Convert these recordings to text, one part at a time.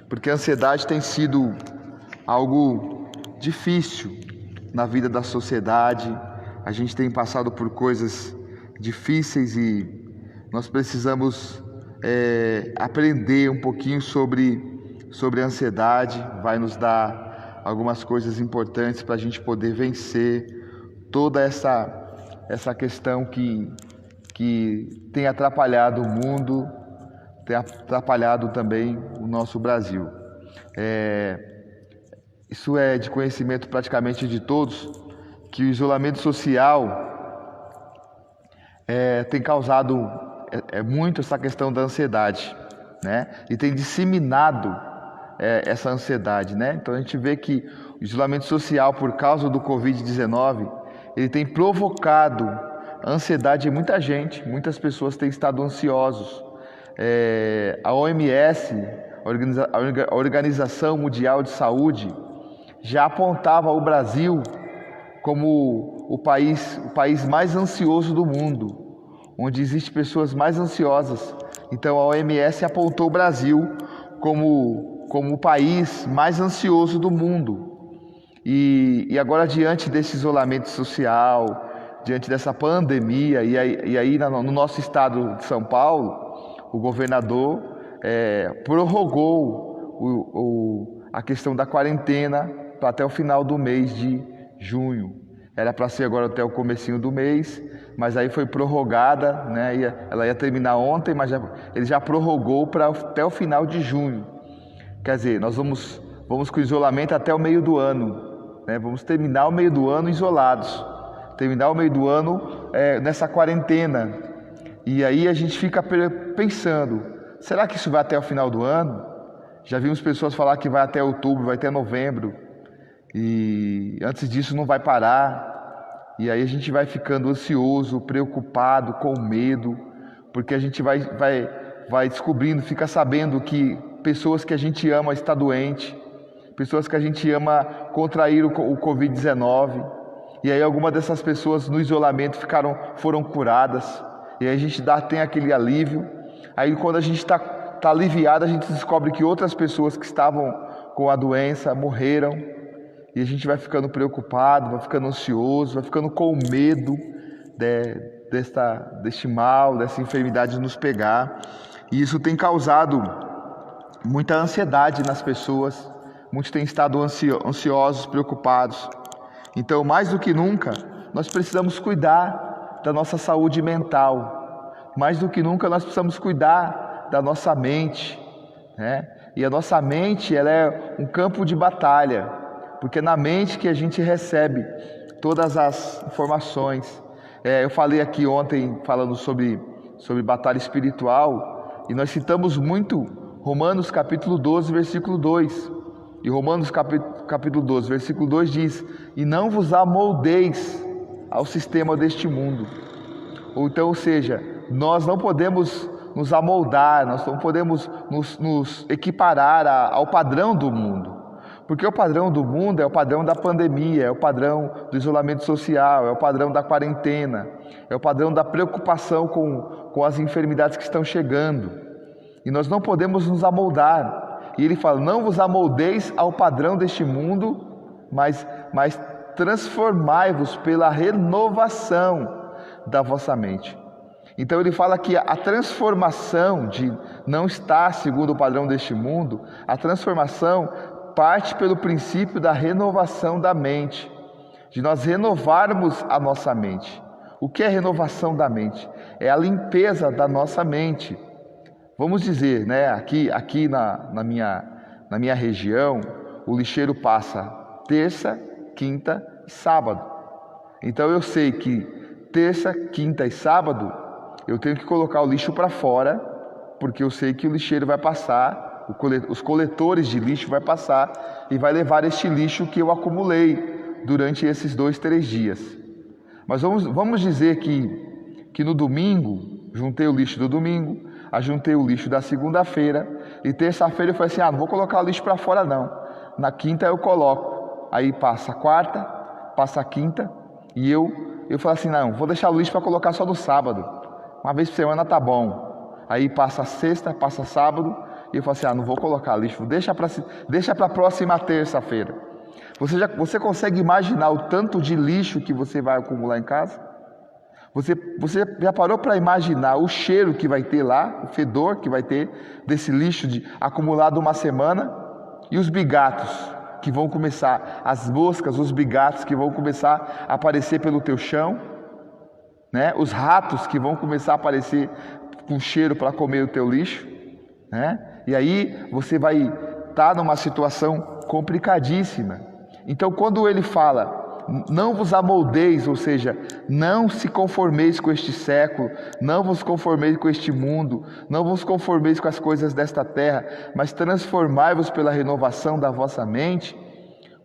porque a ansiedade tem sido algo difícil na vida da sociedade. A gente tem passado por coisas difíceis e nós precisamos aprender um pouquinho sobre a ansiedade. Vai nos dar algumas coisas importantes para a gente poder vencer toda essa questão que tem atrapalhado o mundo, tem atrapalhado também o nosso Brasil. Isso é de conhecimento praticamente de todos, que o isolamento social tem causado muito essa questão da ansiedade, né? E tem disseminado essa ansiedade, né? Então a gente vê que o isolamento social, por causa do Covid-19, ele tem provocado ansiedade em muita gente. Muitas pessoas têm estado ansiosos. A OMS, a Organização Mundial de Saúde, já apontava o Brasil como o país mais ansioso do mundo, onde existem pessoas mais ansiosas. Então a OMS apontou o Brasil como o país mais ansioso do mundo. E agora, diante desse isolamento social, diante dessa pandemia, e aí no nosso estado de São Paulo, o governador prorrogou a questão da quarentena para até o final do mês de junho. Era para ser agora até o comecinho do mês, mas aí foi prorrogada, né? Ela ia terminar ontem, mas ele já prorrogou para até o final de junho. Quer dizer, nós vamos com o isolamento até o meio do ano, né? Vamos terminar o meio do ano isolados, terminar o meio do ano nessa quarentena. E aí a gente fica pensando, será que isso vai até o final do ano? Já vimos pessoas falar que vai até outubro, vai até novembro, e antes disso não vai parar. E aí a gente vai ficando ansioso, preocupado, com medo, porque a gente vai descobrindo, fica sabendo que pessoas que a gente ama estão doentes, pessoas que a gente ama contraíram o Covid-19, e aí algumas dessas pessoas no isolamento foram curadas, e aí a gente tem aquele alívio. Aí quando a gente está aliviado, a gente descobre que outras pessoas que estavam com a doença morreram, e a gente vai ficando preocupado, vai ficando ansioso, vai ficando com medo deste mal, dessa enfermidade nos pegar. E isso tem causado muita ansiedade nas pessoas. Muitos têm estado ansiosos, preocupados. Então, mais do que nunca, nós precisamos cuidar da nossa saúde mental. Mais do que nunca, nós precisamos cuidar da nossa mente, né? E a nossa mente, ela é um campo de batalha, porque é na mente que a gente recebe todas as informações. Eu falei aqui ontem, falando sobre batalha espiritual, e nós citamos muito Romanos capítulo 12, versículo 2. E Romanos capítulo 12, versículo 2 diz: e não vos amoldeis ao sistema deste mundo. Ou seja, nós não podemos nos amoldar, nós não podemos nos equiparar ao padrão do mundo. Porque o padrão do mundo é o padrão da pandemia, é o padrão do isolamento social, é o padrão da quarentena, é o padrão da preocupação com as enfermidades que estão chegando. E nós não podemos nos amoldar. E ele fala: não vos amoldeis ao padrão deste mundo, mas transformai-vos pela renovação da vossa mente. Então ele fala que a transformação de não estar segundo o padrão deste mundo, a transformação parte pelo princípio da renovação da mente, de nós renovarmos a nossa mente. O que é renovação da mente? É a limpeza da nossa mente. Vamos dizer, né, aqui na minha região, o lixeiro passa terça, quinta e sábado. Então eu sei que terça, quinta e sábado eu tenho que colocar o lixo para fora, porque eu sei que o lixeiro vai passar, os coletores de lixo vai passar e vai levar este lixo que eu acumulei durante esses 2, 3 dias. Mas vamos dizer que no domingo, juntei o lixo do domingo, ajuntei o lixo da segunda-feira, e terça-feira eu falei assim: não vou colocar o lixo para fora não, na quinta eu coloco. Aí passa a quarta, passa a quinta, e eu falo assim: não, vou deixar o lixo para colocar só no sábado, uma vez por semana tá bom. Aí passa a sexta, passa sábado, e eu falo assim, não vou colocar lixo, deixa para a próxima terça-feira. Você consegue imaginar o tanto de lixo que você vai acumular em casa? Você já parou para imaginar o cheiro que vai ter lá, o fedor que vai ter desse lixo acumulado uma semana? E os bigatos que vão começar, as moscas, os bigatos que vão começar a aparecer pelo teu chão, né? Os ratos que vão começar a aparecer com cheiro para comer o teu lixo, né? E aí você vai estar numa situação complicadíssima. Então, quando ele fala, não vos amoldeis, ou seja, não se conformeis com este século, não vos conformeis com este mundo, não vos conformeis com as coisas desta terra, mas transformai-vos pela renovação da vossa mente.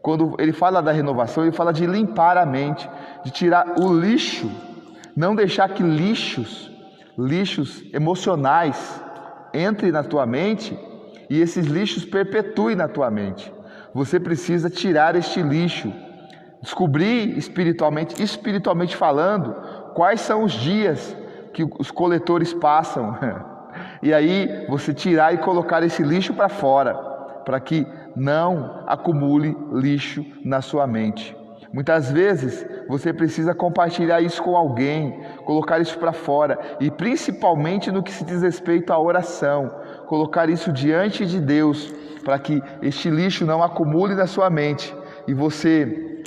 Quando ele fala da renovação, ele fala de limpar a mente, de tirar o lixo, não deixar que lixos emocionais entrem na tua mente e esses lixos perpetuem na tua mente. Você precisa tirar este lixo, descobrir espiritualmente falando, quais são os dias que os coletores passam. E aí você tirar e colocar esse lixo para fora, para que não acumule lixo na sua mente. Muitas vezes você precisa compartilhar isso com alguém, colocar isso para fora, e principalmente no que se diz respeito à oração, colocar isso diante de Deus, para que este lixo não acumule na sua mente e você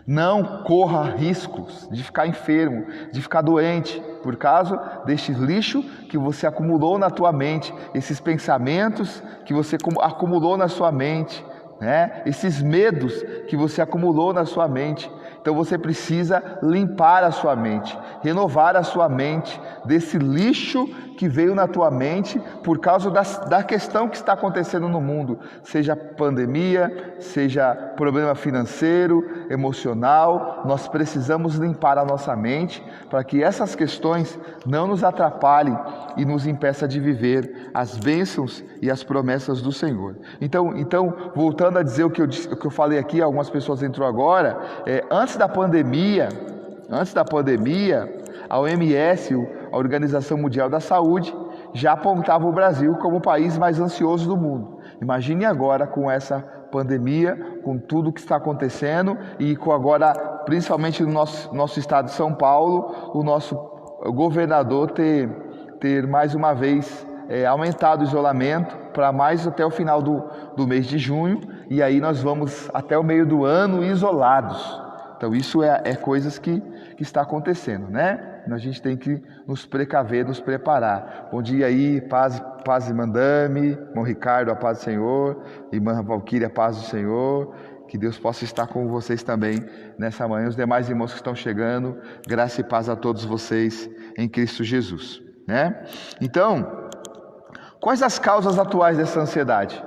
não corra riscos de ficar enfermo, de ficar doente, por causa deste lixo que você acumulou na tua mente, esses pensamentos que você acumulou na sua mente, né? Esses medos que você acumulou na sua mente. Então você precisa limpar a sua mente, renovar a sua mente desse lixo que veio na tua mente por causa da questão que está acontecendo no mundo, seja pandemia, seja problema financeiro, emocional. Nós precisamos limpar a nossa mente para que essas questões não nos atrapalhem e nos impeçam de viver as bênçãos e as promessas do Senhor. Então voltando a dizer o que eu falei aqui, algumas pessoas entrou agora, antes da pandemia, a OMS, a Organização Mundial da Saúde, já apontava o Brasil como o país mais ansioso do mundo. Imagine agora com essa pandemia, com tudo que está acontecendo e com agora, principalmente no nosso estado de São Paulo, o nosso governador ter mais uma vez aumentado o isolamento para mais até o final do mês de junho, e aí nós vamos até o meio do ano isolados. Então isso é coisas que está acontecendo, né? A gente tem que nos precaver, nos preparar. Bom dia aí, paz e mandame, irmão Ricardo, a paz do Senhor, irmã Valquíria, a paz do Senhor. Que Deus possa estar com vocês também nessa manhã. Os demais irmãos que estão chegando, graça e paz a todos vocês em Cristo Jesus, né? Então, quais as causas atuais dessa ansiedade?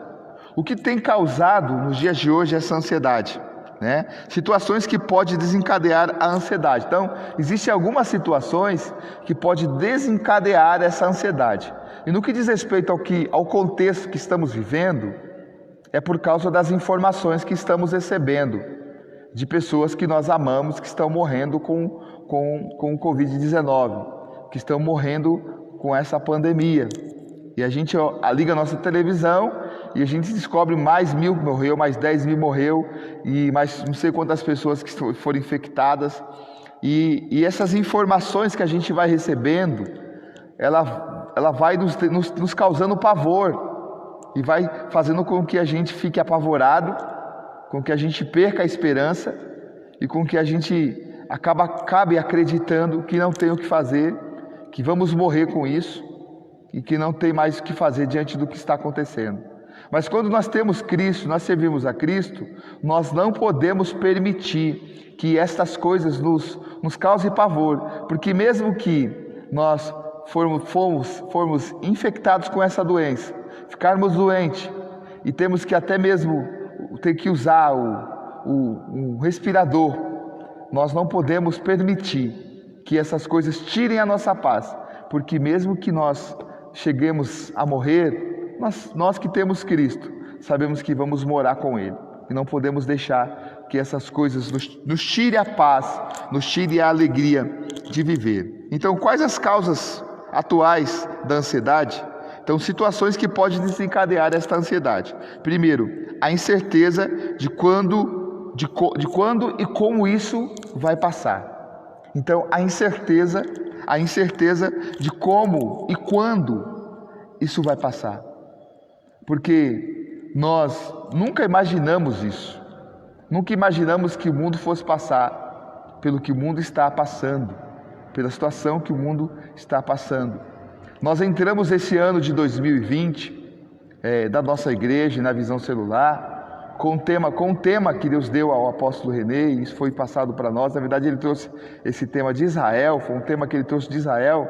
O que tem causado nos dias de hoje essa ansiedade? Né? Situações que podem desencadear a ansiedade. Então, existem algumas situações que podem desencadear essa ansiedade. E no que diz respeito ao contexto que estamos vivendo, é por causa das informações que estamos recebendo de pessoas que nós amamos, que estão morrendo com o Covid-19, que estão morrendo com essa pandemia. E a gente liga a nossa televisão e a gente descobre mais 1.000 morreu, mais 10.000 morreu e mais não sei quantas pessoas que foram infectadas. E essas informações que a gente vai recebendo, ela vai nos causando pavor e vai fazendo com que a gente fique apavorado, com que a gente perca a esperança e com que a gente acabe acreditando que não tem o que fazer, que vamos morrer com isso e que não tem mais o que fazer diante do que está acontecendo. Mas quando nós temos Cristo, nós servimos a Cristo, nós não podemos permitir que estas coisas nos causem pavor, porque mesmo que nós formos infectados com essa doença, ficarmos doentes e temos que até mesmo ter que usar o respirador, nós não podemos permitir que essas coisas tirem a nossa paz, porque mesmo que nós cheguemos a morrer, nós que temos Cristo, sabemos que vamos morar com Ele. E não podemos deixar que essas coisas nos tirem a paz, nos tirem a alegria de viver. Então, quais as causas atuais da ansiedade? Então, situações que podem desencadear esta ansiedade. Primeiro, a incerteza de quando e como isso vai passar. Então, a incerteza de como e quando isso vai passar. Porque nós nunca imaginamos isso. Nunca imaginamos que o mundo fosse passar pelo que o mundo está passando, pela situação que o mundo está passando. Nós entramos esse ano de 2020, da nossa igreja, na Visão Celular, com um tema que Deus deu ao apóstolo René, e isso foi passado para nós. Na verdade, ele trouxe esse tema de Israel, foi um tema que ele trouxe de Israel.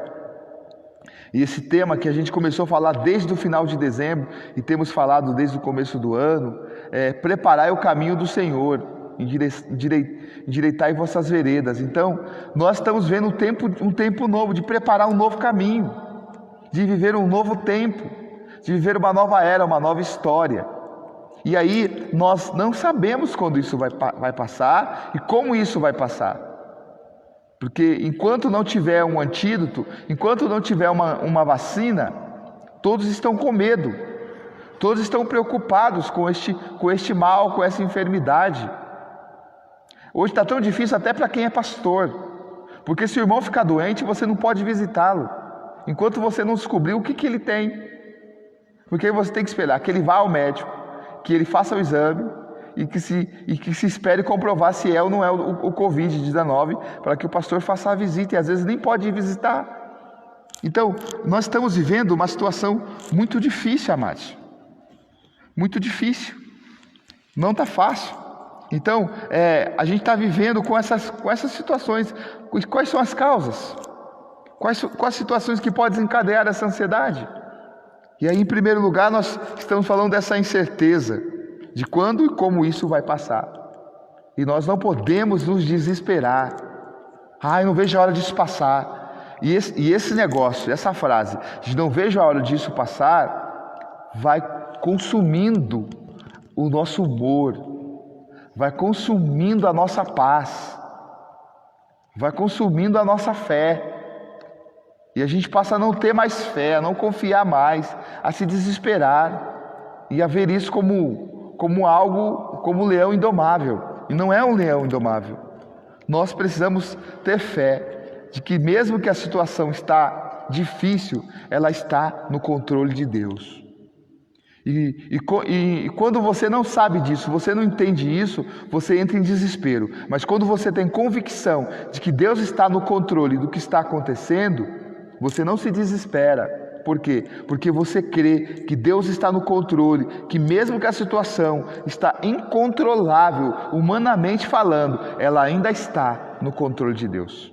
E esse tema que a gente começou a falar desde o final de dezembro, e temos falado desde o começo do ano, é preparai o caminho do Senhor, endireitai vossas veredas. Então, nós estamos vendo um tempo novo, de preparar um novo caminho, de viver um novo tempo, de viver uma nova era, uma nova história. E aí, nós não sabemos quando isso vai passar e como isso vai passar. Porque enquanto não tiver um antídoto, enquanto não tiver uma vacina, todos estão com medo, todos estão preocupados com este mal, com essa enfermidade. Hoje está tão difícil até para quem é pastor, porque se o irmão ficar doente, você não pode visitá-lo, enquanto você não descobrir o que ele tem. Porque você tem que esperar que ele vá ao médico, que ele faça o exame e que se espere comprovar se é ou não é o Covid-19, para que o pastor faça a visita, e às vezes nem pode ir visitar. Então, nós estamos vivendo uma situação muito difícil, amados. Muito difícil. Não está fácil. Então, a gente está vivendo com essas situações. Quais são as causas? Quais situações que podem desencadear essa ansiedade? E aí, em primeiro lugar, nós estamos falando dessa incerteza de quando e como isso vai passar. E nós não podemos nos desesperar. Eu não vejo a hora disso passar. E esse negócio, essa frase, de não vejo a hora disso passar, vai consumindo o nosso humor, vai consumindo a nossa paz, vai consumindo a nossa fé. E a gente passa a não ter mais fé, a não confiar mais, a se desesperar e a ver isso como algo, como um leão indomável. E não é um leão indomável. Nós precisamos ter fé de que mesmo que a situação está difícil, ela está no controle de Deus. E quando você não sabe disso, você não entende isso, você entra em desespero. Mas quando você tem convicção de que Deus está no controle do que está acontecendo, você não se desespera. Por quê? Porque você crê que Deus está no controle, que mesmo que a situação está incontrolável, humanamente falando, ela ainda está no controle de Deus.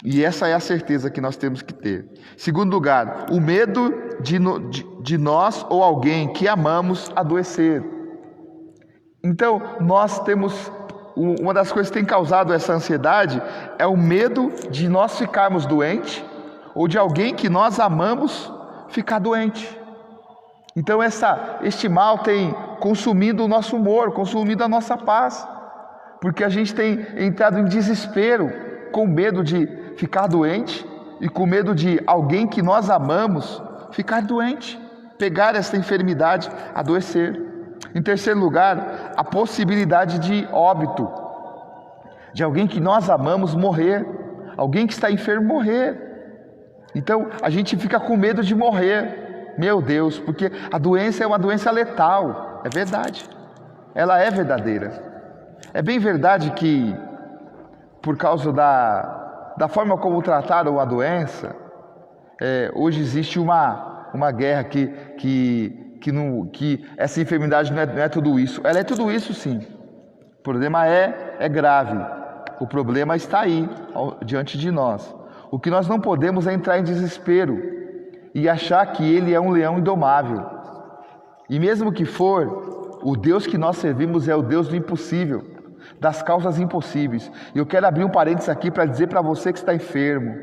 E essa é a certeza que nós temos que ter. Segundo lugar, o medo de nós ou alguém que amamos adoecer. Então, nós temos... Uma das coisas que tem causado essa ansiedade é o medo de nós ficarmos doentes, ou de alguém que nós amamos ficar doente. Então este mal tem consumido o nosso humor, consumido a nossa paz, porque a gente tem entrado em desespero, com medo de ficar doente e com medo de alguém que nós amamos ficar doente, pegar essa enfermidade, adoecer. Em terceiro lugar, a possibilidade de óbito, de alguém que nós amamos morrer, alguém que está enfermo morrer. Então, a gente fica com medo de morrer, meu Deus, porque a doença é uma doença letal, é verdade, ela é verdadeira. É bem verdade que, por causa da forma como trataram a doença, hoje existe uma guerra que essa enfermidade não é tudo isso. Ela é tudo isso, sim. O problema é grave, o problema está aí, diante de nós. O que nós não podemos é entrar em desespero e achar que ele é um leão indomável. E mesmo que for, o Deus que nós servimos é o Deus do impossível, das causas impossíveis. E eu quero abrir um parênteses aqui para dizer para você que está enfermo,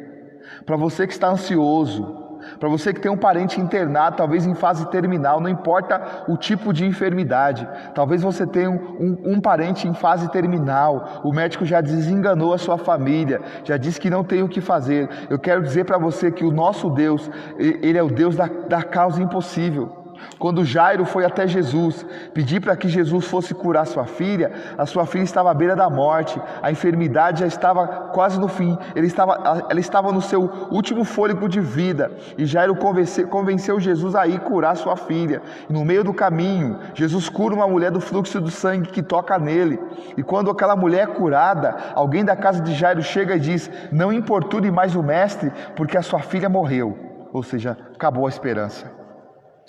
para você que está ansioso, Para você que tem um parente internado, talvez em fase terminal, não importa o tipo de enfermidade. Talvez você tenha um parente em fase terminal, o médico já desenganou a sua família, já disse que não tem o que fazer. Eu quero dizer para você que o nosso Deus, Ele é o Deus da causa impossível. Quando Jairo foi até Jesus, pedir para que Jesus fosse curar sua filha, a sua filha estava à beira da morte, a enfermidade já estava quase no fim, ela estava no seu último fôlego de vida, e Jairo convenceu Jesus a ir curar sua filha. E no meio do caminho, Jesus cura uma mulher do fluxo do sangue que toca nele, e quando aquela mulher é curada, alguém da casa de Jairo chega e diz: não importune mais o mestre, porque a sua filha morreu. Ou seja, acabou a esperança.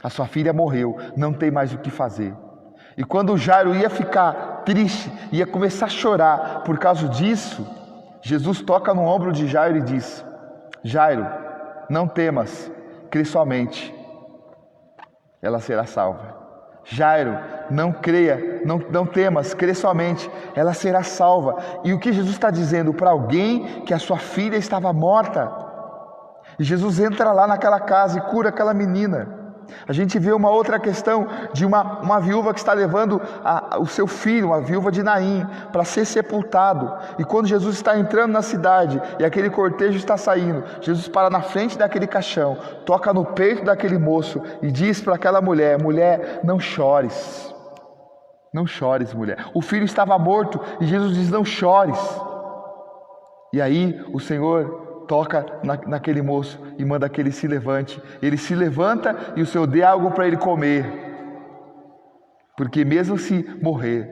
A sua filha morreu, não tem mais o que fazer. E quando Jairo ia ficar triste, ia começar a chorar por causa disso, Jesus toca no ombro de Jairo e diz: Jairo, não temas, crê somente, ela será salva. Jairo, não creia, não temas, crê somente, ela será salva. E o que Jesus está dizendo para alguém que a sua filha estava morta? E Jesus entra lá naquela casa e cura aquela menina. A gente vê uma outra questão de uma viúva que está levando o seu filho, uma viúva de Naim, para ser sepultado. E quando Jesus está entrando na cidade e aquele cortejo está saindo, Jesus para na frente daquele caixão, toca no peito daquele moço e diz para aquela mulher: mulher, não chores. Não chores, mulher. O filho estava morto e Jesus diz: não chores. E aí o Senhor toca naquele moço e manda que ele se levante. Ele se levanta e o Senhor dê algo para ele comer. Porque mesmo se morrer,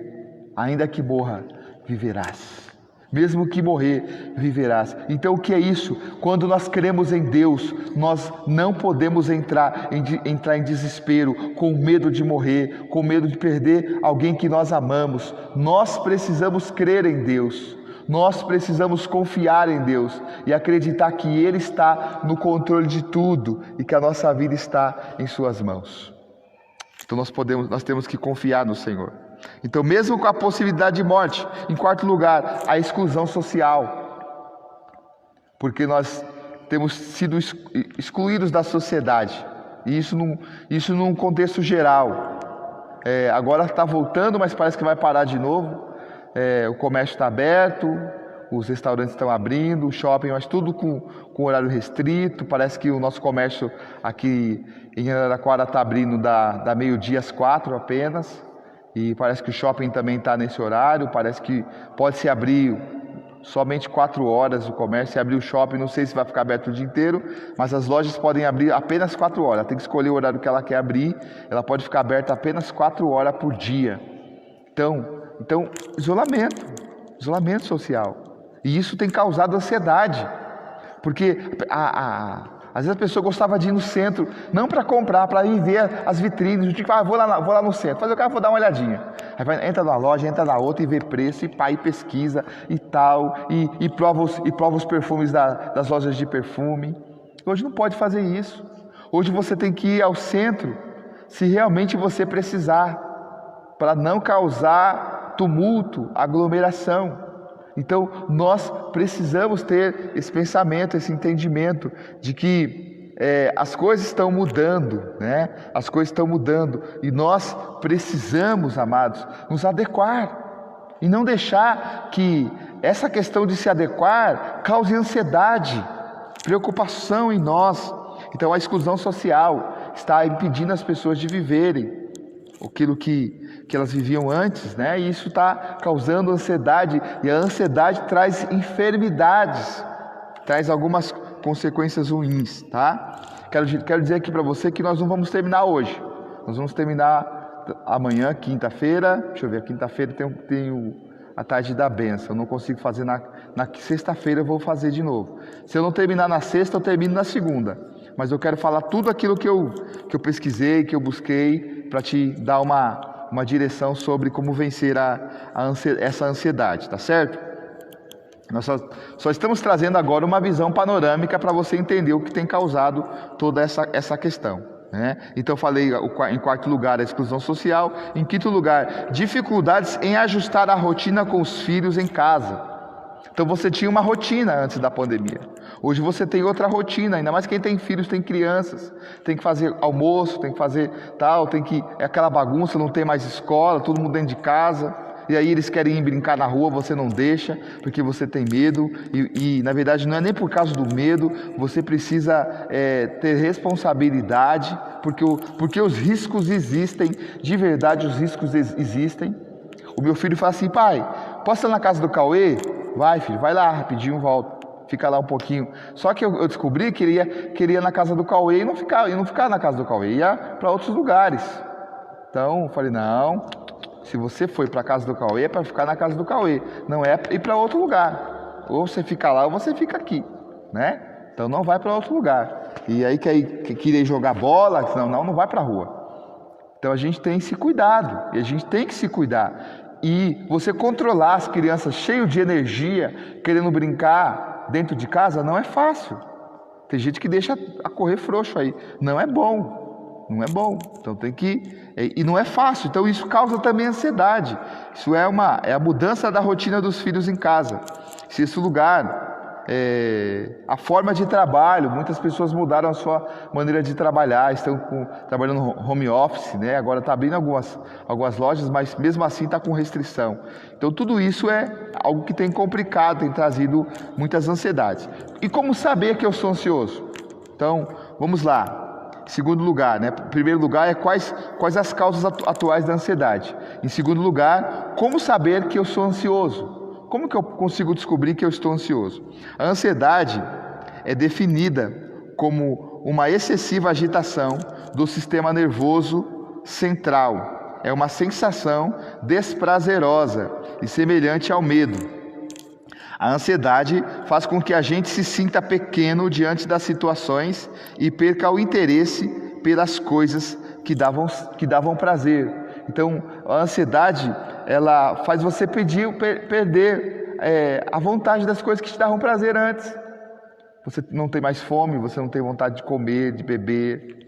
ainda que morra, viverás. Mesmo que morrer, viverás. Então o que é isso? Quando nós cremos em Deus, nós não podemos entrar em desespero, com medo de morrer, com medo de perder alguém que nós amamos. Nós precisamos crer em Deus. Nós precisamos confiar em Deus e acreditar que Ele está no controle de tudo e que a nossa vida está em Suas mãos. Então nós temos que confiar no Senhor. Então, mesmo com a possibilidade de morte, em quarto lugar, a exclusão social. Porque nós temos sido excluídos da sociedade. E isso num contexto geral. Agora está voltando, mas parece que vai parar de novo. O comércio está aberto, os restaurantes estão abrindo, o shopping, mas tudo com horário restrito. Parece que o nosso comércio aqui em Araraquara está abrindo da meio-dia às 4 apenas. E parece que o shopping também está nesse horário. Parece que pode se abrir somente 4 horas o comércio. Se abrir o shopping, não sei se vai ficar aberto o dia inteiro, mas as lojas podem abrir apenas 4 horas. Ela tem que escolher o horário que ela quer abrir. Ela pode ficar aberta apenas 4 horas por dia. Então, isolamento social. E isso tem causado ansiedade, porque às vezes a pessoa gostava de ir no centro, não para comprar, para ir ver as vitrines, tipo, vou lá no centro, fazer o cara, vou dar uma olhadinha. Aí entra numa loja, entra na outra e vê preço, e pesquisa e tal, e prova os perfumes das lojas de perfume. Hoje não pode fazer isso. Hoje você tem que ir ao centro, se realmente você precisar, para não causar tumulto, aglomeração. Então nós precisamos ter esse pensamento, esse entendimento de que as coisas estão mudando, né? As coisas estão mudando e nós precisamos, amados, nos adequar e não deixar que essa questão de se adequar cause ansiedade, preocupação em nós. Então a exclusão social está impedindo as pessoas de viverem aquilo que elas viviam antes, né? E isso está causando ansiedade, e a ansiedade traz enfermidades, traz algumas consequências ruins, tá? Quero dizer aqui para você que nós não vamos terminar hoje, nós vamos terminar amanhã, quinta-feira. Deixa eu ver, quinta-feira tem a tarde da bênção, eu não consigo fazer na sexta-feira, eu vou fazer de novo. Se eu não terminar na sexta, eu termino na segunda, mas eu quero falar tudo aquilo que eu pesquisei, que eu busquei, para te dar uma direção sobre como vencer essa ansiedade, tá certo? Nós só estamos trazendo agora uma visão panorâmica para você entender o que tem causado toda essa questão, né? Então falei em quarto lugar a exclusão social, em quinto lugar, dificuldades em ajustar a rotina com os filhos em casa. Então você tinha uma rotina antes da pandemia. Hoje você tem outra rotina, ainda mais quem tem filhos, tem crianças. Tem que fazer almoço, tem que fazer tal, é aquela bagunça, não tem mais escola, todo mundo dentro de casa. E aí eles querem ir brincar na rua, você não deixa, porque você tem medo. E na verdade não é nem por causa do medo, você precisa ter responsabilidade, porque os riscos existem, de verdade os riscos existem. O meu filho fala assim: pai, posso ir na casa do Cauê? Vai, filho, vai lá, rapidinho, volta. Fica lá um pouquinho. Só que eu descobri que ele ia na casa do Cauê e não ficava na casa do Cauê, ia para outros lugares. Então, eu falei: não, se você foi para a casa do Cauê, é para ficar na casa do Cauê, não é ir para outro lugar. Ou você fica lá ou você fica aqui, né? Então não vai para outro lugar. E aí querer jogar bola, não vai para a rua. Então a gente tem esse cuidado, e a gente tem que se cuidar. E você controlar as crianças cheias de energia, querendo brincar dentro de casa, não é fácil. Tem gente que deixa a correr frouxo aí. Não é bom. Não é bom. Então tem que... E não é fácil. Então isso causa também ansiedade. Isso é a mudança da rotina dos filhos em casa. Se esse lugar... a forma de trabalho, muitas pessoas mudaram a sua maneira de trabalhar, estão trabalhando home office, né? Agora está abrindo algumas lojas, mas mesmo assim está com restrição. Então tudo isso é algo que tem complicado, tem trazido muitas ansiedades. E como saber que eu sou ansioso? Então vamos lá. Segundo lugar, né? Primeiro lugar é quais as causas atuais da ansiedade. Em segundo lugar, como saber que eu sou ansioso? Como que eu consigo descobrir que eu estou ansioso? A ansiedade é definida como uma excessiva agitação do sistema nervoso central. É uma sensação desprazerosa e semelhante ao medo. A ansiedade faz com que a gente se sinta pequeno diante das situações e perca o interesse pelas coisas que davam prazer. Então, a ansiedade, ela faz você perder a vontade das coisas que te davam prazer antes. Você não tem mais fome, você não tem vontade de comer, de beber,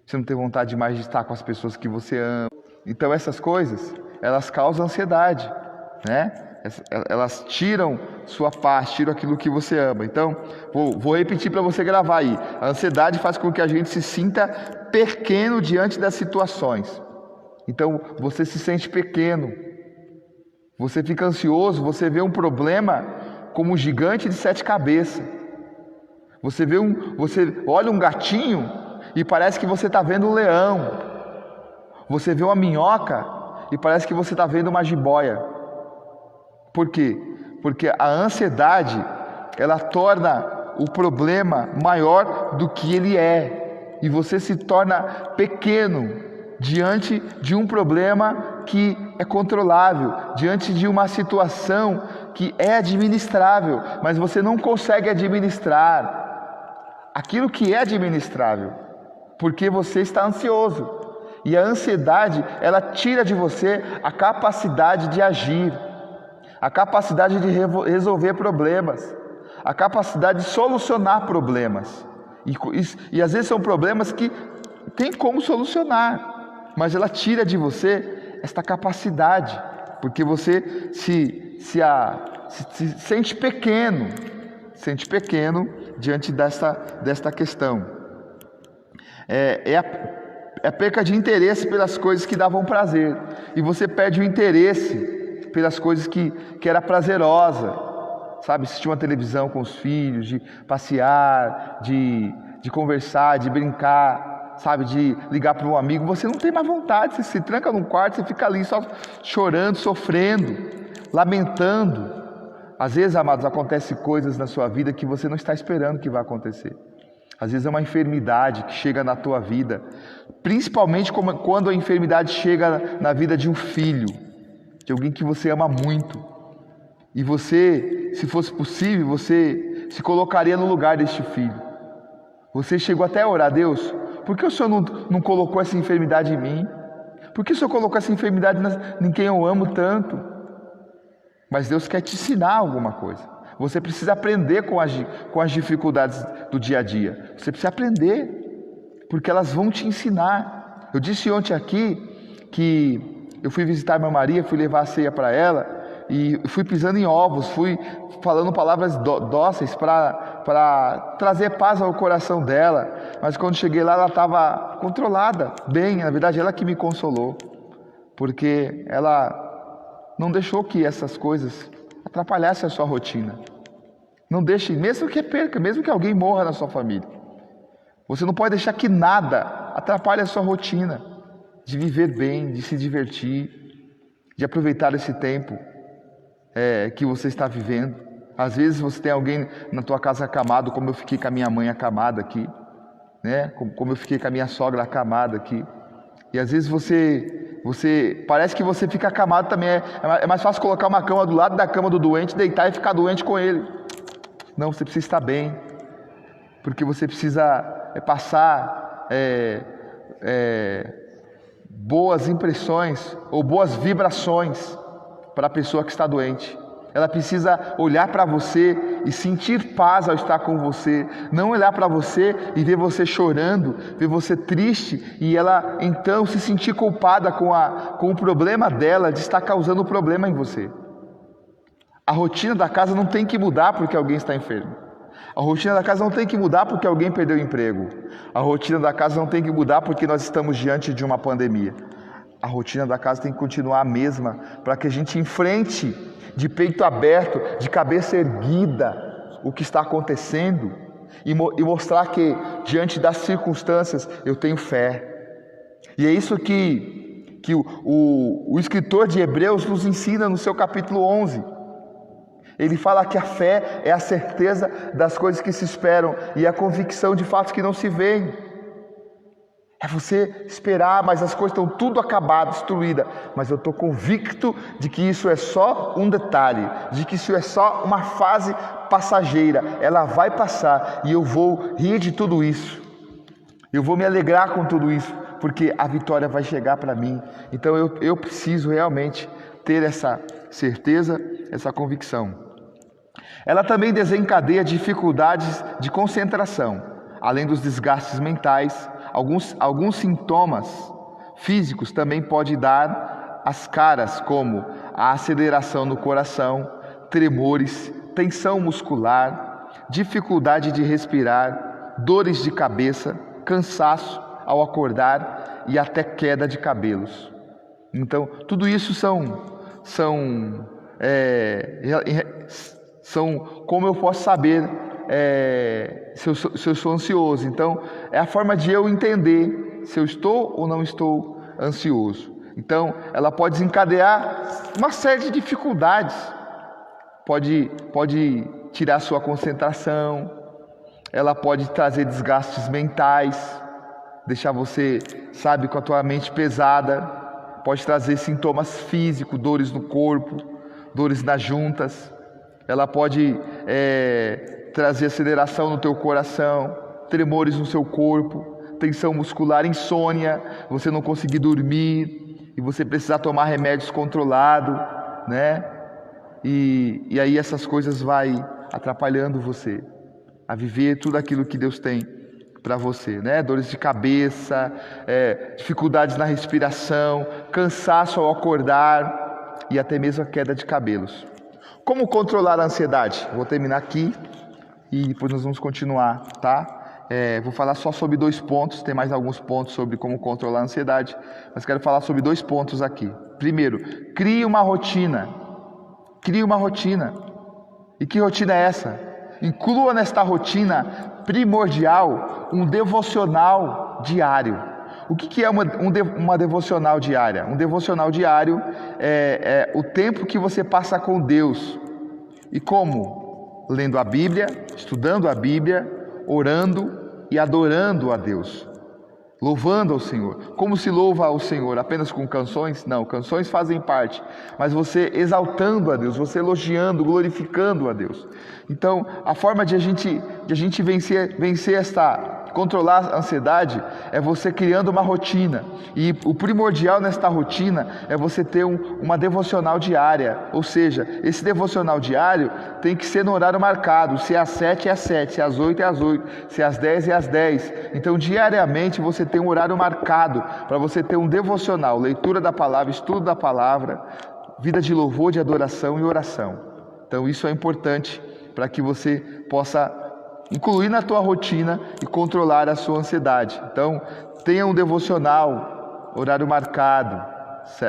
você não tem vontade mais de estar com as pessoas que você ama. Então, essas coisas, elas causam ansiedade, né? Elas tiram sua paz, tiram aquilo que você ama. Então, vou repetir para você gravar aí. A ansiedade faz com que a gente se sinta pequeno diante das situações. Então, você se sente pequeno, você fica ansioso, você vê um problema como um gigante de 7 cabeças. Você olha um gatinho e parece que você está vendo um leão. Você vê uma minhoca e parece que você está vendo uma jiboia. Por quê? Porque a ansiedade, ela torna o problema maior do que ele é. E você se torna pequeno diante de um problema que é controlável, diante de uma situação que é administrável, mas você não consegue administrar aquilo que é administrável, porque você está ansioso. E a ansiedade, ela tira de você a capacidade de agir, a capacidade de resolver problemas, a capacidade de solucionar problemas. E às vezes são problemas que tem como solucionar, mas ela tira de você esta capacidade, porque você se sente pequeno diante desta questão. É a perca de interesse pelas coisas que davam prazer, e você perde o interesse pelas coisas que era prazerosa, sabe? Assistir uma televisão com os filhos, de passear, de conversar, de brincar, sabe, de ligar para um amigo. Você não tem mais vontade, você se tranca num quarto, você fica ali só chorando, sofrendo, lamentando. Às vezes, amados, acontecem coisas na sua vida que você não está esperando que vai acontecer. Às vezes é uma enfermidade que chega na tua vida, principalmente quando a enfermidade chega na vida de um filho, de alguém que você ama muito. E você, se fosse possível, você se colocaria no lugar deste filho. Você chegou até a orar: Deus, por que o Senhor não colocou essa enfermidade em mim? Por que o Senhor colocou essa enfermidade em quem eu amo tanto? Mas Deus quer te ensinar alguma coisa. Você precisa aprender com as dificuldades do dia a dia. Você precisa aprender, porque elas vão te ensinar. Eu disse ontem aqui que eu fui visitar minha Maria, fui levar a ceia para ela, e fui pisando em ovos, fui falando palavras dóceis para trazer paz ao coração dela. Mas quando cheguei lá, ela estava controlada, bem, na verdade ela que me consolou, porque ela não deixou que essas coisas atrapalhassem a sua rotina. Não deixe, mesmo que perca, mesmo que alguém morra na sua família, você não pode deixar que nada atrapalhe a sua rotina de viver bem, de se divertir, de aproveitar esse tempo que você está vivendo. Às vezes você tem alguém na tua casa acamado, como eu fiquei com a minha mãe acamada aqui, né? Como eu fiquei com a minha sogra acamada aqui. E às vezes você parece que você fica acamado também. É mais fácil colocar uma cama do lado da cama do doente, deitar e ficar doente com ele. Não, você precisa estar bem, porque você precisa passar boas impressões ou boas vibrações para a pessoa que está doente. Ela precisa olhar para você e sentir paz ao estar com você, não olhar para você e ver você chorando, ver você triste e ela então se sentir culpada com o problema dela de estar causando problema em você. A rotina da casa não tem que mudar porque alguém está enfermo. A rotina da casa não tem que mudar porque alguém perdeu o emprego. A rotina da casa não tem que mudar porque nós estamos diante de uma pandemia. A rotina da casa tem que continuar a mesma para que a gente enfrente de peito aberto, de cabeça erguida, o que está acontecendo e mostrar que diante das circunstâncias eu tenho fé. E é isso que o escritor de Hebreus nos ensina no seu capítulo 11. Ele fala que a fé é a certeza das coisas que se esperam e a convicção de fatos que não se veem. É você esperar, mas as coisas estão tudo acabadas, destruídas. Mas eu estou convicto de que isso é só um detalhe, de que isso é só uma fase passageira. Ela vai passar e eu vou rir de tudo isso. Eu vou me alegrar com tudo isso, porque a vitória vai chegar para mim. Então eu preciso realmente ter essa certeza, essa convicção. Ela também desencadeia dificuldades de concentração, além dos desgastes mentais. Alguns sintomas físicos também pode dar as caras, como a aceleração no coração, tremores, tensão muscular, dificuldade de respirar, dores de cabeça, cansaço ao acordar e até queda de cabelos. Então, tudo isso são como eu posso saber se eu sou ansioso. Então, é a forma de eu entender se eu estou ou não estou ansioso. Então, ela pode desencadear uma série de dificuldades. Pode tirar sua concentração, ela pode trazer desgastes mentais, deixar você, com a tua mente pesada, pode trazer sintomas físicos, dores no corpo, dores nas juntas, ela pode trazer aceleração no teu coração, tremores no seu corpo, tensão muscular, insônia, você não conseguir dormir e você precisar tomar remédios controlados, né? E aí essas coisas vai atrapalhando você a viver tudo aquilo que Deus tem para você, né? Dores de cabeça, dificuldades na respiração, cansaço ao acordar e até mesmo a queda de cabelos. Como controlar a ansiedade? Vou terminar aqui e depois nós vamos continuar, tá? Vou falar só sobre 2 pontos, tem mais alguns pontos sobre como controlar a ansiedade, mas quero falar sobre 2 pontos aqui. Primeiro, crie uma rotina. Crie uma rotina. E que rotina é essa? Inclua nesta rotina primordial um devocional diário. O que é uma devocional diária? Um devocional diário é o tempo que você passa com Deus. E como? Lendo a Bíblia, estudando a Bíblia, orando e adorando a Deus. Louvando ao Senhor. Como se louva ao Senhor? Apenas com canções? Não, canções fazem parte. Mas você exaltando a Deus, você elogiando, glorificando a Deus. Então, a forma de a gente vencer controlar a ansiedade é você criando uma rotina. E o primordial nesta rotina é você ter uma devocional diária. Ou seja, esse devocional diário tem que ser no horário marcado. Se é às 7, é às 7. Se é às 8, é às 8. Se é às 10, é às 10. Então, diariamente, você tem um horário marcado para você ter um devocional, leitura da palavra, estudo da palavra, vida de louvor, de adoração e oração. Então isso é importante para que você possa incluir na tua rotina e controlar a sua ansiedade. Então, tenha um devocional, horário marcado,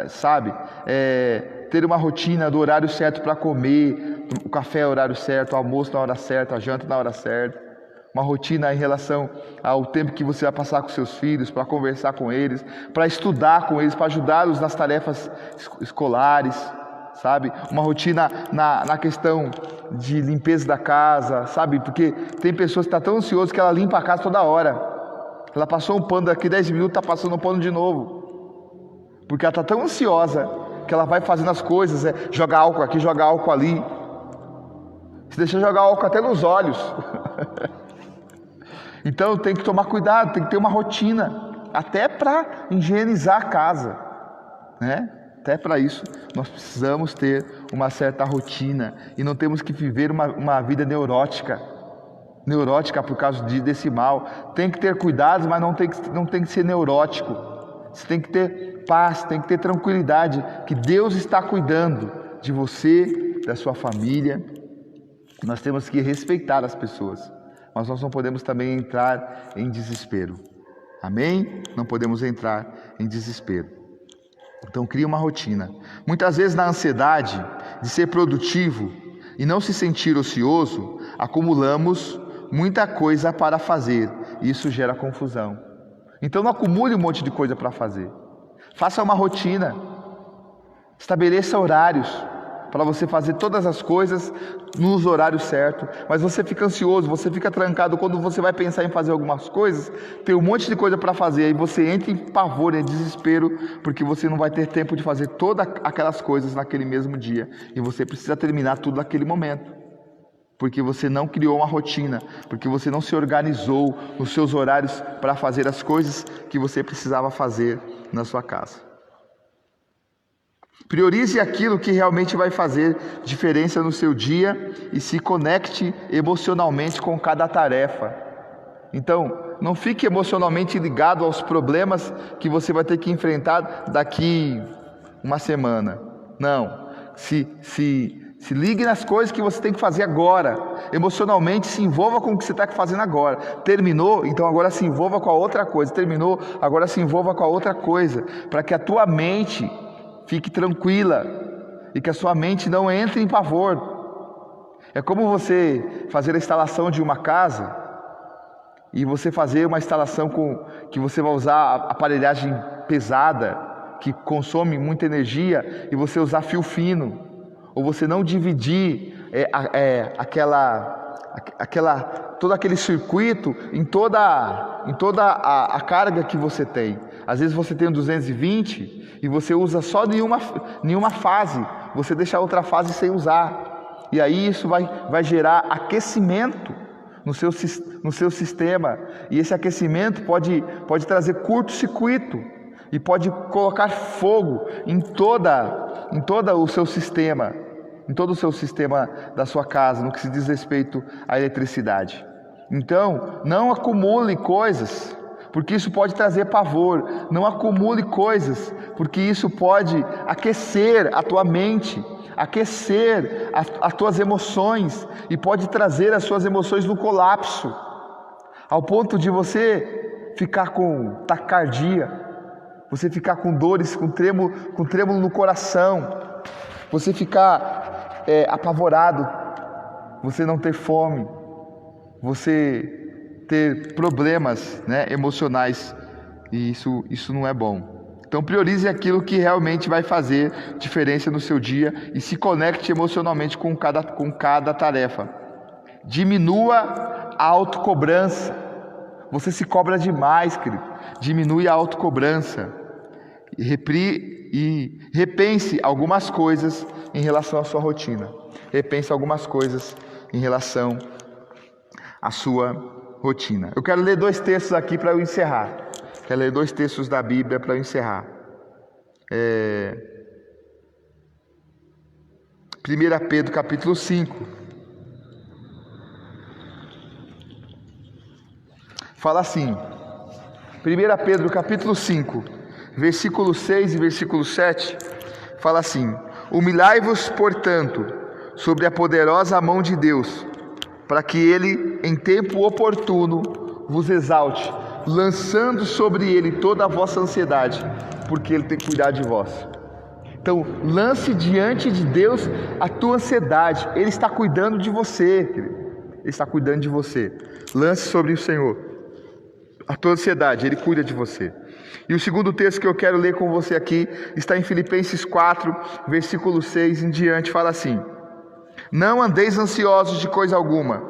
sabe? Ter uma rotina do horário certo para comer, o café é o horário certo, o almoço na hora certa, a janta na hora certa. Uma rotina em relação ao tempo que você vai passar com seus filhos, para conversar com eles, para estudar com eles, para ajudá-los nas tarefas escolares, sabe? Uma rotina na questão de limpeza da casa, sabe? Porque tem pessoas que estão tão ansiosas que ela limpa a casa toda hora. Ela passou um pano daqui 10 minutos, está passando um pano de novo. Porque ela está tão ansiosa que ela vai fazendo as coisas, joga álcool aqui, joga álcool ali. Se deixa jogar álcool até nos olhos. Então tem que tomar cuidado, tem que ter uma rotina, até para higienizar a casa, né? Até para isso nós precisamos ter uma certa rotina e não temos que viver uma vida neurótica por causa desse mal. Tem que ter cuidados, mas não tem que ser neurótico. Você tem que ter paz, tem que ter tranquilidade, que Deus está cuidando de você, da sua família. Nós temos que respeitar as pessoas, mas nós não podemos também entrar em desespero. Amém? Não podemos entrar em desespero. Então cria uma rotina. Muitas vezes na ansiedade de ser produtivo e não se sentir ocioso, acumulamos muita coisa para fazer e isso gera confusão. Então não acumule um monte de coisa para fazer. Faça uma rotina. Estabeleça horários para você fazer todas as coisas nos horários certos, mas você fica ansioso, você fica trancado quando você vai pensar em fazer algumas coisas, tem um monte de coisa para fazer, aí você entra em pavor, em desespero, porque você não vai ter tempo de fazer todas aquelas coisas naquele mesmo dia, e você precisa terminar tudo naquele momento, porque você não criou uma rotina, porque você não se organizou nos seus horários para fazer as coisas que você precisava fazer na sua casa. Priorize aquilo que realmente vai fazer diferença no seu dia e se conecte emocionalmente com cada tarefa. Então, não fique emocionalmente ligado aos problemas que você vai ter que enfrentar daqui uma semana. Não. Se ligue nas coisas que você tem que fazer agora. Emocionalmente, se envolva com o que você está fazendo agora. Terminou? Então agora se envolva com a outra coisa. Terminou? Agora se envolva com a outra coisa. Para que a tua mente fique tranquila e que a sua mente não entre em pavor. É como você fazer a instalação de uma casa e você fazer uma instalação que você vai usar aparelhagem pesada, que consome muita energia, e você usar fio fino, ou você não dividir todo aquele circuito em toda a carga que você tem. Às vezes você tem um 220 e você usa só nenhuma fase, você deixa a outra fase sem usar. E aí isso vai gerar aquecimento no seu sistema. E esse aquecimento pode trazer curto-circuito e pode colocar fogo em todo o seu sistema, em todo o seu sistema da sua casa, no que se diz respeito à eletricidade. Então, não acumule coisas, porque isso pode trazer pavor. Não acumule coisas, porque isso pode aquecer a tua mente, aquecer as tuas emoções, e pode trazer as suas emoções no colapso, ao ponto de você ficar com taquicardia, você ficar com dores, com trêmulo no coração, você ficar apavorado, você não ter fome, você ter problemas, né, emocionais, e isso não é bom. Então priorize aquilo que realmente vai fazer diferença no seu dia e se conecte emocionalmente com cada tarefa. Diminua a autocobrança. Você se cobra demais, querido. Diminui a autocobrança e repense algumas coisas em relação à sua rotina. Repense algumas coisas em relação à sua rotina. Eu quero ler 2 textos aqui para eu encerrar. Quero ler 2 textos da Bíblia para eu encerrar. 1 Pedro capítulo 5. Fala assim. 1 Pedro capítulo 5, versículo 6 e versículo 7. Fala assim: Humilhai-vos, portanto, sobre a poderosa mão de Deus, para que Ele, em tempo oportuno, vos exalte, lançando sobre Ele toda a vossa ansiedade, porque Ele tem cuidado de vós. Então, lance diante de Deus a tua ansiedade. Ele está cuidando de você, querido. Ele está cuidando de você. Lance sobre o Senhor a tua ansiedade, Ele cuida de você. E o segundo texto que eu quero ler com você aqui está em Filipenses 4, versículo 6 em diante, fala assim: não andeis ansiosos de coisa alguma,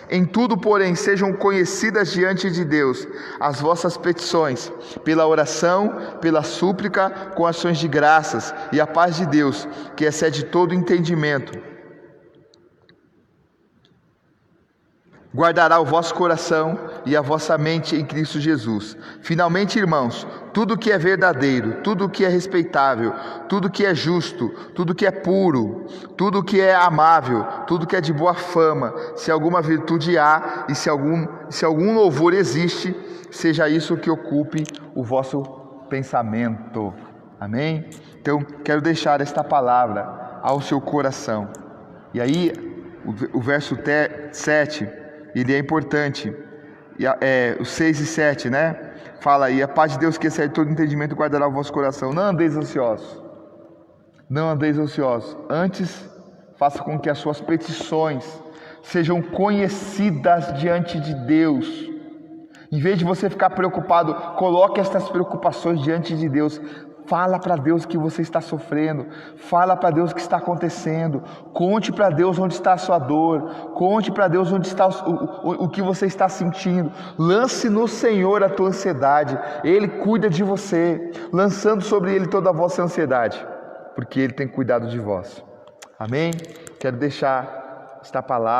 em tudo, porém, sejam conhecidas diante de Deus as vossas petições, pela oração, pela súplica, com ações de graças, e a paz de Deus, que excede todo entendimento, guardará o vosso coração e a vossa mente em Cristo Jesus. Finalmente, irmãos, tudo que é verdadeiro, tudo que é respeitável, tudo que é justo, tudo que é puro, tudo que é amável, tudo que é de boa fama, se alguma virtude há e se algum louvor existe, seja isso que ocupe o vosso pensamento. Amém? Então, quero deixar esta palavra ao seu coração. E aí, o verso 7, ele é importante. Os 6 e 7, né? Fala aí: a paz de Deus que excede todo entendimento guardará o vosso coração. Não andeis ansiosos. Não andeis ansiosos. Antes, faça com que as suas petições sejam conhecidas diante de Deus. Em vez de você ficar preocupado, coloque estas preocupações diante de Deus. Fala para Deus que você está sofrendo. Fala para Deus o que está acontecendo. Conte para Deus onde está a sua dor. Conte para Deus onde está o que você está sentindo. Lance no Senhor a tua ansiedade. Ele cuida de você, lançando sobre Ele toda a vossa ansiedade, porque Ele tem cuidado de vós. Amém? Quero deixar esta palavra